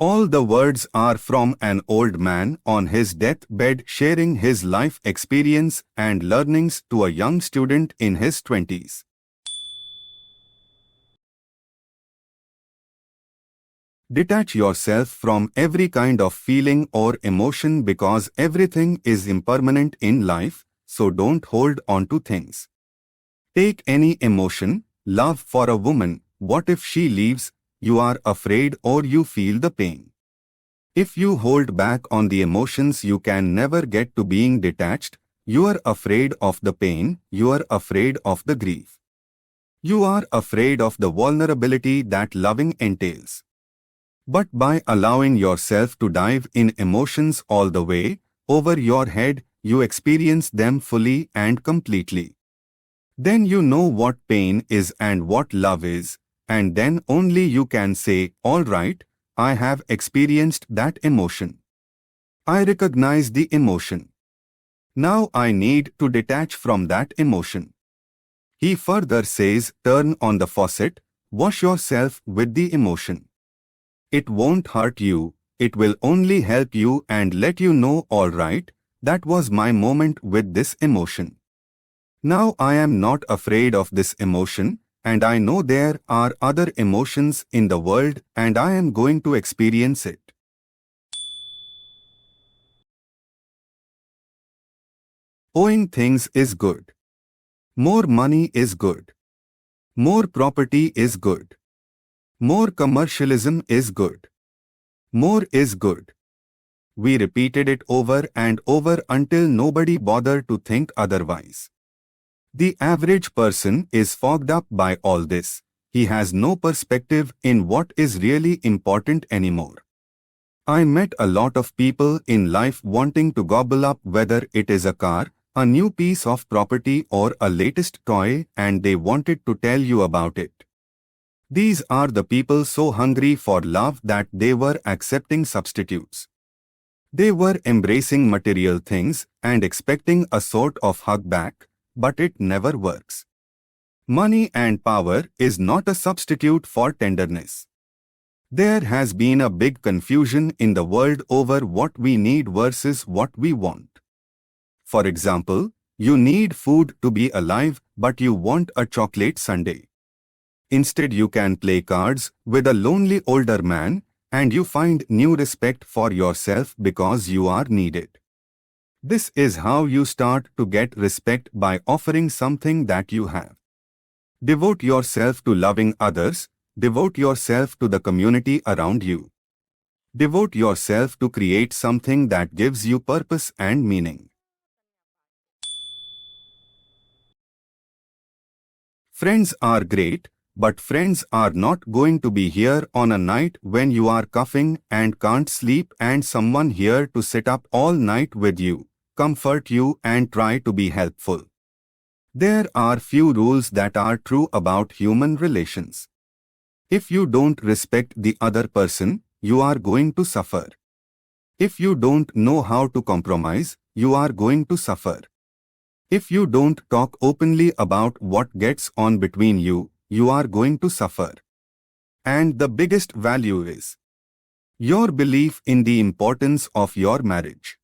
All the words are from an old man on his deathbed sharing his life experience and learnings to a young student in his 20s. Detach yourself from every kind of feeling or emotion because everything is impermanent in life, so don't hold on to things. Take any emotion, love for a woman, what if she leaves, you are afraid or you feel the pain. If you hold back on the emotions you can never get to being detached, you are afraid of the pain, you are afraid of the grief. You are afraid of the vulnerability that loving entails. But by allowing yourself to dive in emotions all the way, over your head, you experience them fully and completely. Then you know what pain is and what love is, and then only you can say, all right, I have experienced that emotion. I recognize the emotion. Now I need to detach from that emotion. He further says, turn on the faucet, wash yourself with the emotion. It won't hurt you, it will only help you and let you know, all right, that was my moment with this emotion. Now I am not afraid of this emotion, and I know there are other emotions in the world and I am going to experience it. Owing things is good. More money is good. More property is good. More commercialism is good. More is good. We repeated it over and over until nobody bothered to think otherwise. The average person is fogged up by all this. He has no perspective in what is really important anymore. I met a lot of people in life wanting to gobble up whether it is a car, a new piece of property or a latest toy, and they wanted to tell you about it. These are the people so hungry for love that they were accepting substitutes. They were embracing material things and expecting a sort of hug back, but it never works. Money and power is not a substitute for tenderness. There has been a big confusion in the world over what we need versus what we want. For example, you need food to be alive, but you want a chocolate sundae. Instead, you can play cards with a lonely older man, and you find new respect for yourself because you are needed. This is how you start to get respect, by offering something that you have. Devote yourself to loving others, devote yourself to the community around you. Devote yourself to create something that gives you purpose and meaning. Friends are great, but friends are not going to be here on a night when you are coughing and can't sleep and someone here to sit up all night with you, comfort you and try to be helpful. There are few rules that are true about human relations. If you don't respect the other person, you are going to suffer. If you don't know how to compromise, you are going to suffer. If you don't talk openly about what gets on between you, you are going to suffer. And the biggest value is your belief in the importance of your marriage.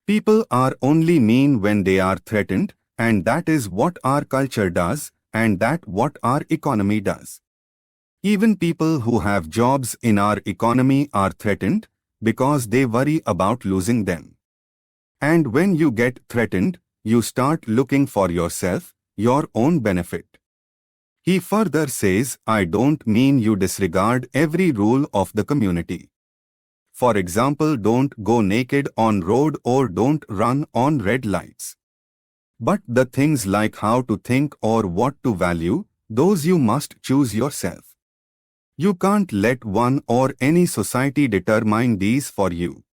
People are only mean when they are threatened, and that is what our culture does, and that what our economy does. Even people who have jobs in our economy are threatened because they worry about losing them. And when you get threatened, you start looking for yourself, your own benefit. He further says, I don't mean you disregard every rule of the community. For example, don't go naked on road or don't run on red lights. But the things like how to think or what to value, those you must choose yourself. You can't let one or any society determine these for you.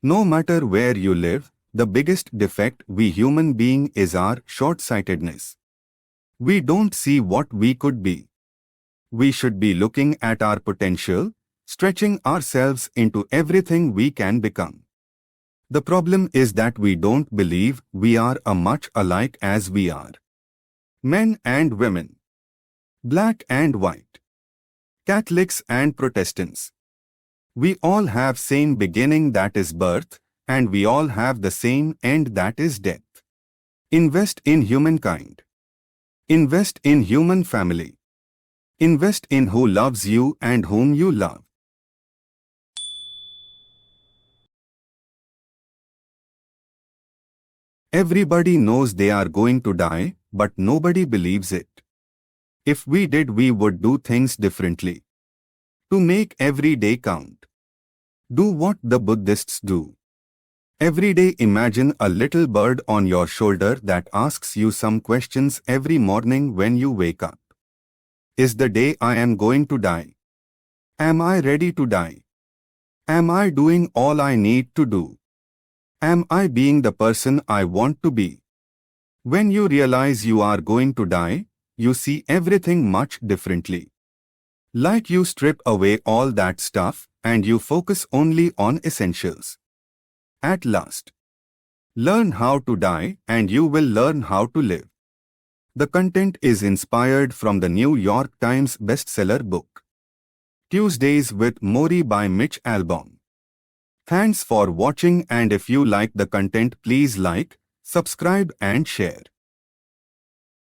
No matter where you live, the biggest defect we human being is our short-sightedness. We don't see what we could be. We should be looking at our potential, stretching ourselves into everything we can become. The problem is that we don't believe we are as much alike as we are. Men and women, black and white, Catholics and Protestants. We all have same beginning, that is birth, and we all have the same end, that is death. Invest in humankind. Invest in human family. Invest in who loves you and whom you love. Everybody knows they are going to die, but nobody believes it. If we did, we would do things differently. To make every day count. Do what the Buddhists do. Every day imagine a little bird on your shoulder that asks you some questions every morning when you wake up. Is the day I am going to die? Am I ready to die? Am I doing all I need to do? Am I being the person I want to be? When you realize you are going to die, you see everything much differently. Like you strip away all that stuff and you focus only on essentials. At last, learn how to die and you will learn how to live. The content is inspired from the New York Times bestseller book, Tuesdays with Morrie by Mitch Albom. Thanks for watching, and if you like the content, please like, subscribe and share.